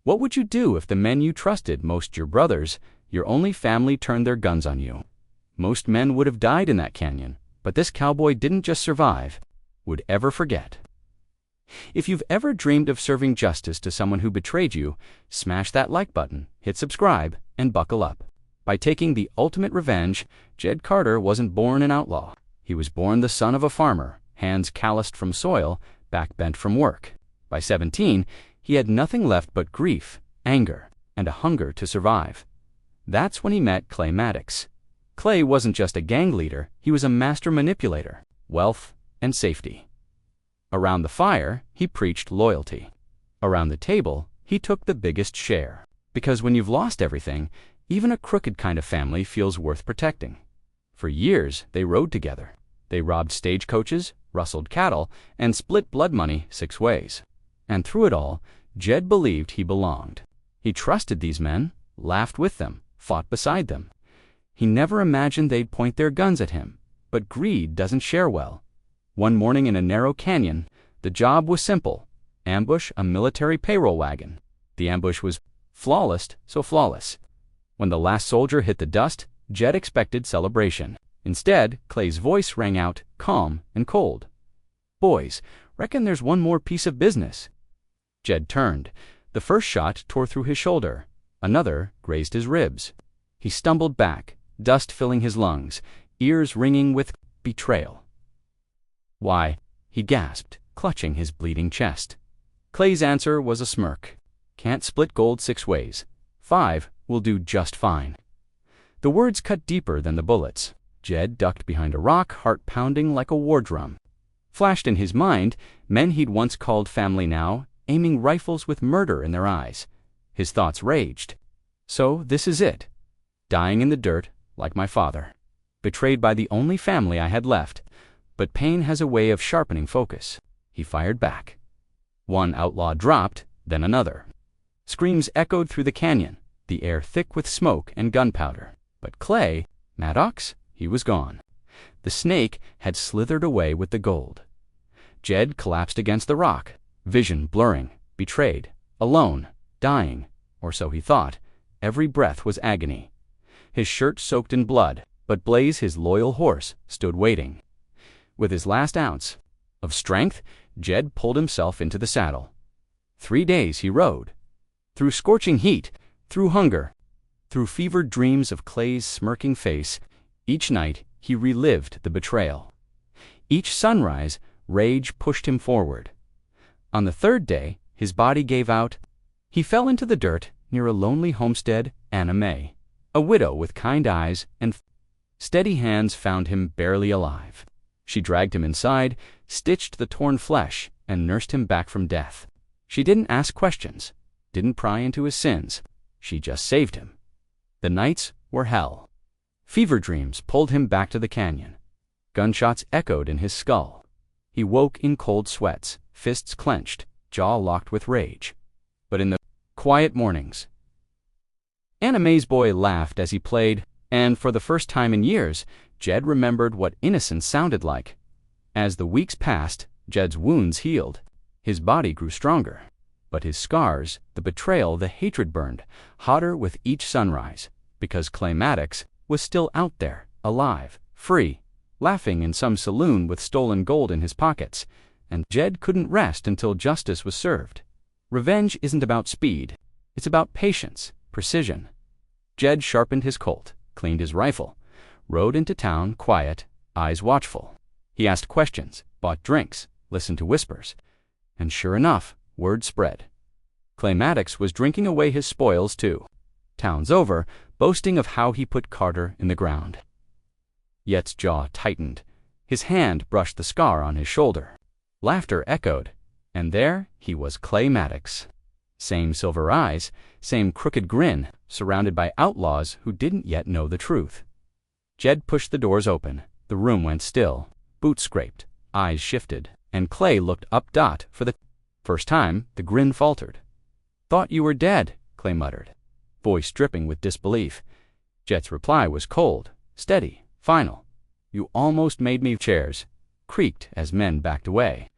What would you do if the men you trusted most, your brothers, your only family, turned their guns on you? Most men would have died in that canyon, but this cowboy didn't just survive, would ever forget. If you've ever dreamed of serving justice to someone who betrayed you, smash that like button, hit subscribe, and buckle up. By taking the ultimate revenge, Jed Carter wasn't born an outlaw. He was born the son of a farmer, hands calloused from soil, back bent from work. By 17, he had nothing left but grief, anger, and a hunger to survive. That's when he met Clay Maddox. Clay wasn't just a gang leader, he was a master manipulator, wealth, and safety. Around the fire, he preached loyalty. Around the table, he took the biggest share. Because when you've lost everything, even a crooked kind of family feels worth protecting. For years, they rode together. They robbed stagecoaches, rustled cattle, and split blood money 6 ways. And through it all, Jed believed he belonged. He trusted these men, laughed with them, fought beside them. He never imagined they'd point their guns at him. But greed doesn't share well. One morning in a narrow canyon, the job was simple: ambush a military payroll wagon. The ambush was flawless, so flawless. When the last soldier hit the dust, Jed expected celebration. Instead, Clay's voice rang out, calm and cold. "Boys, reckon there's one more piece of business." Jed turned. The first shot tore through his shoulder. Another grazed his ribs. He stumbled back, dust filling his lungs, ears ringing with betrayal. "Why?" he gasped, clutching his bleeding chest. Clay's answer was a smirk. "Can't split gold 6 ways. 5 will do just fine." The words cut deeper than the bullets. Jed ducked behind a rock, heart pounding like a war drum. Flashed in his mind, men he'd once called family now, aiming rifles with murder in their eyes. His thoughts raged. So this is it. Dying in the dirt, like my father. Betrayed by the only family I had left. But pain has a way of sharpening focus. He fired back. One outlaw dropped, then another. Screams echoed through the canyon, the air thick with smoke and gunpowder. But Clay, Maddox, he was gone. The snake had slithered away with the gold. Jed collapsed against the rock, vision blurring, betrayed, alone, dying, or so he thought. Every breath was agony. His shirt soaked in blood, but Blaze, his loyal horse, stood waiting. With his last ounce of strength, Jed pulled himself into the saddle. 3 days he rode. Through scorching heat, through hunger, through fevered dreams of Clay's smirking face. Each night he relived the betrayal. Each sunrise, rage pushed him forward. On the 3rd day, his body gave out. He fell into the dirt near a lonely homestead, Anna May. A widow with kind eyes and steady hands found him barely alive. She dragged him inside, stitched the torn flesh, and nursed him back from death. She didn't ask questions, didn't pry into his sins. She just saved him. The nights were hell. Fever dreams pulled him back to the canyon. Gunshots echoed in his skull. He woke in cold sweats, fists clenched, jaw locked with rage. But in the quiet mornings, Anna May's boy laughed as he played, and for the first time in years, Jed remembered what innocence sounded like. As the weeks passed, Jed's wounds healed. His body grew stronger. But his scars, the betrayal, the hatred burned, hotter with each sunrise, because Clay Maddox was still out there, alive, free, laughing in some saloon with stolen gold in his pockets, and Jed couldn't rest until justice was served. Revenge isn't about speed. It's about patience, precision. Jed sharpened his Colt, cleaned his rifle, rode into town quiet, eyes watchful. He asked questions, bought drinks, listened to whispers. And sure enough, word spread. Clay Maddox was drinking away his spoils too. Town's over, boasting of how he put Carter in the ground. Yet's jaw tightened. His hand brushed the scar on his shoulder. Laughter echoed, and there he was, Clay Maddox. Same silver eyes, same crooked grin, surrounded by outlaws who didn't yet know the truth. Jed pushed the doors open. The room went still. Boots scraped, eyes shifted, and Clay looked up. For the first time, the grin faltered. "Thought you were dead," Clay muttered, voice dripping with disbelief. Jed's reply was cold, steady, final. "You almost made me." Chairs creaked as men backed away.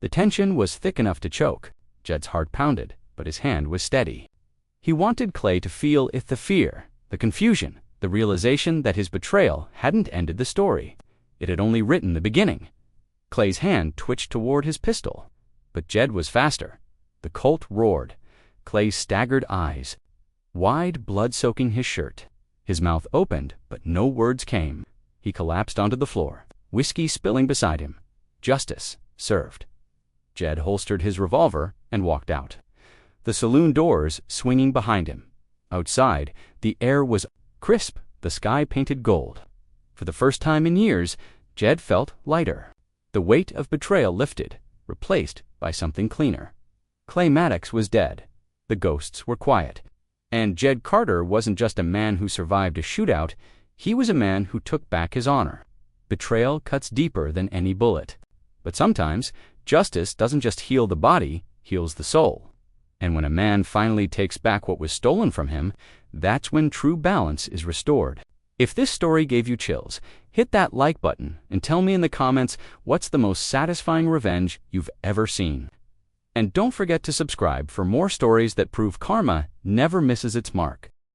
The tension was thick enough to choke. Jed's heart pounded, but his hand was steady. He wanted Clay to feel the fear, the confusion, the realization that his betrayal hadn't ended the story. It had only written the beginning. Clay's hand twitched toward his pistol, but Jed was faster. The Colt roared. Clay staggered eyes, wide, blood-soaking his shirt. His mouth opened, but no words came. He collapsed onto the floor, whiskey spilling beside him. Justice served. Jed holstered his revolver and walked out, the saloon doors swinging behind him. Outside, the air was crisp, the sky painted gold. For the first time in years, Jed felt lighter. The weight of betrayal lifted, replaced by something cleaner. Clay Maddox was dead. The ghosts were quiet. And Jed Carter wasn't just a man who survived a shootout, he was a man who took back his honor. Betrayal cuts deeper than any bullet. But sometimes, justice doesn't just heal the body, heals the soul. And when a man finally takes back what was stolen from him, that's when true balance is restored. If this story gave you chills, hit that like button and tell me in the comments what's the most satisfying revenge you've ever seen. And don't forget to subscribe for more stories that prove karma never misses its mark.